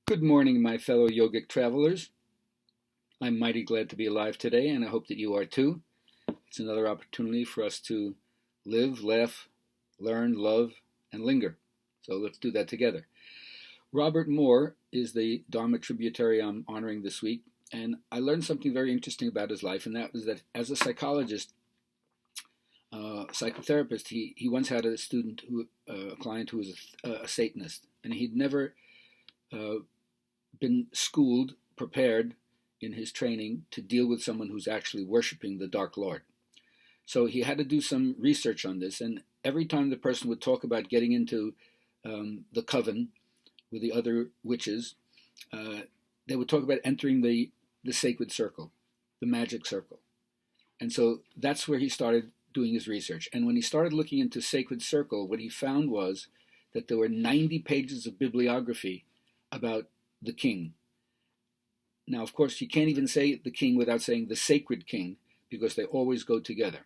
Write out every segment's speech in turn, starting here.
Good morning, my fellow yogic travelers. I'm mighty glad to be alive today, and I hope that you are too. It's another opportunity for us to live, laugh, learn, love, and linger. So let's do that together. Robert Moore is the Dharma tributary I'm honoring this week, and I learned something very interesting about his life, and that was that as a psychologist, psychotherapist, he once had a client who was a Satanist, and he'd never uh, been schooled, prepared in his training to deal with someone who's actually worshiping the Dark Lord. So he had to do some research on this, and every time the person would talk about getting into the coven with the other witches, they would talk about entering the sacred circle, the magic circle. And so that's where he started doing his research. And when he started looking into sacred circle, what he found was that there were 90 pages of bibliography about the king. Now, of course, you can't even say the king without saying the sacred king, because they always go together.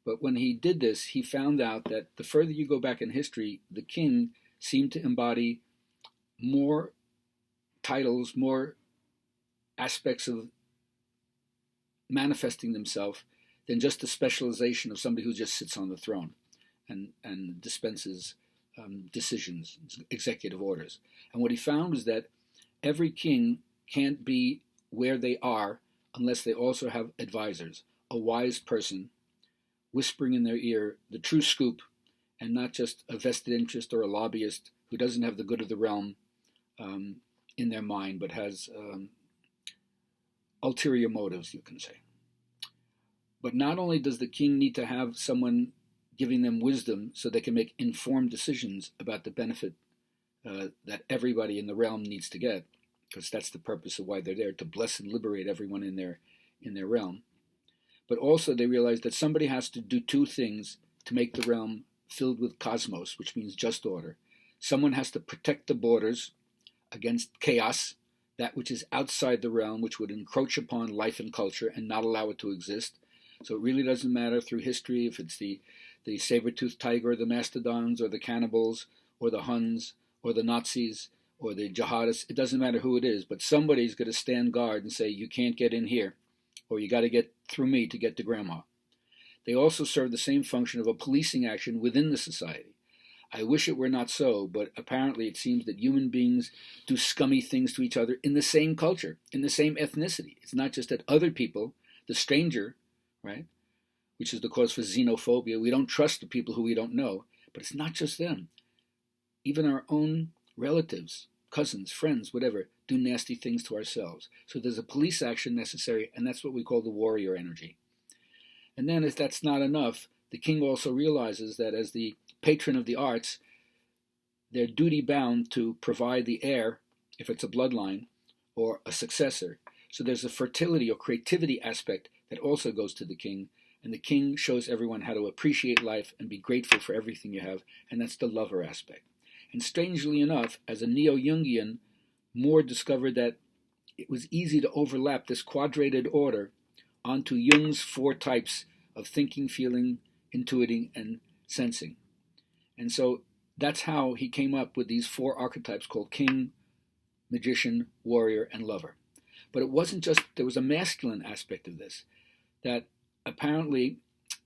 But when he did this, he found out that the further you go back in history, the king seemed to embody more titles, more aspects of manifesting themselves than just the specialization of somebody who just sits on the throne and dispenses decisions, executive orders. And what he found was that every king can't be where they are unless they also have advisors, a wise person whispering in their ear the true scoop, and not just a vested interest or a lobbyist who doesn't have the good of the realm in their mind, but has ulterior motives, you can say. But not only does the king need to have someone giving them wisdom so they can make informed decisions about the benefit that everybody in the realm needs to get, because that's the purpose of why they're there, to bless and liberate everyone in their realm. But also they realize that somebody has to do two things to make the realm filled with cosmos, which means just order. Someone has to protect the borders against chaos, that which is outside the realm, which would encroach upon life and culture and not allow it to exist. So it really doesn't matter through history if it's the saber-toothed tiger, the mastodons, or the cannibals, or the Huns, or the Nazis, or the jihadists. It doesn't matter who it is, but somebody's going to stand guard and say, you can't get in here, or you got to get through me to get to grandma. They also serve the same function of a policing action within the society. I wish it were not so, but apparently it seems that human beings do scummy things to each other in the same culture, in the same ethnicity. It's not just that other people, the stranger, right, which is the cause for xenophobia. We don't trust the people who we don't know, but it's not just them. Even our own relatives, cousins, friends, whatever, do nasty things to ourselves. So there's a police action necessary, and that's what we call the warrior energy. And then if that's not enough, the king also realizes that as the patron of the arts, they're duty bound to provide the heir, if it's a bloodline, or a successor. So there's a fertility or creativity aspect that also goes to the king, and the king shows everyone how to appreciate life and be grateful for everything you have, and that's the lover aspect. And strangely enough, as a neo-Jungian, Moore discovered that it was easy to overlap this quadrated order onto Jung's four types of thinking, feeling, intuiting, and sensing. And so that's how he came up with these four archetypes called king, magician, warrior, and lover. But it wasn't just, there was a masculine aspect of this, that apparently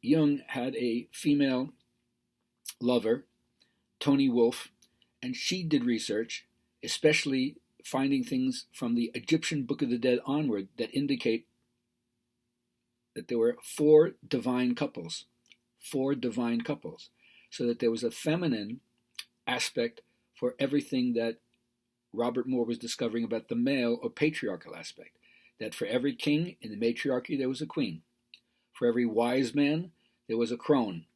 Jung had a female lover, Toni Wolff, and she did research, especially finding things from the Egyptian Book of the Dead onward that indicate that there were four divine couples, so that there was a feminine aspect for everything that Robert Moore was discovering about the male or patriarchal aspect, that for every king in the matriarchy there was a queen. For every wise man there was a crone,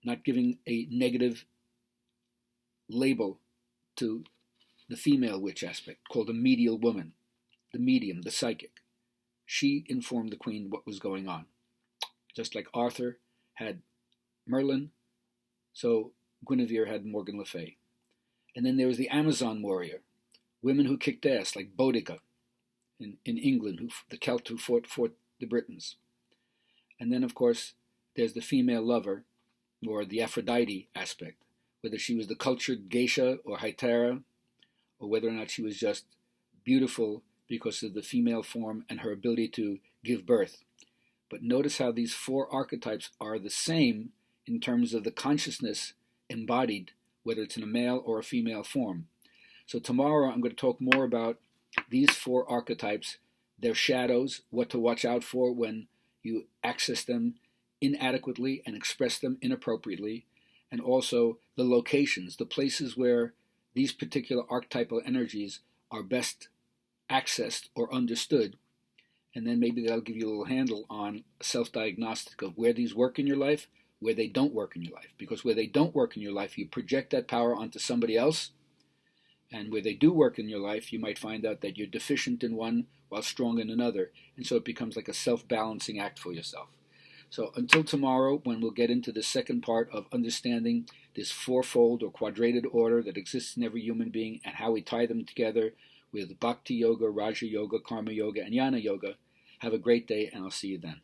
not giving a negative label to the female witch aspect, called a medial woman, the medium, the psychic. She informed the queen what was going on. Just like Arthur had Merlin, so Guinevere had Morgan Le Fay. And then there was the Amazon warrior, women who kicked ass, like Boudica in England, the Celt who fought the Britons. And then, of course, there's the female lover, or the Aphrodite aspect, whether she was the cultured geisha or Hytera, or whether or not she was just beautiful because of the female form and her ability to give birth. But notice how these four archetypes are the same in terms of the consciousness embodied, whether it's in a male or a female form. So tomorrow I'm going to talk more about these four archetypes, their shadows, what to watch out for when you access them inadequately and express them inappropriately, and also the locations, the places where these particular archetypal energies are best accessed or understood. And then maybe that'll give you a little handle on self-diagnostic of where these work in your life, where they don't work in your life. Because where they don't work in your life, you project that power onto somebody else. And where they do work in your life, you might find out that you're deficient in one while strong in another. And so it becomes like a self-balancing act for yourself. So until tomorrow, when we'll get into the second part of understanding this fourfold or quadrated order that exists in every human being and how we tie them together with Bhakti Yoga, Raja Yoga, Karma Yoga, and Jnana Yoga. Have a great day, and I'll see you then.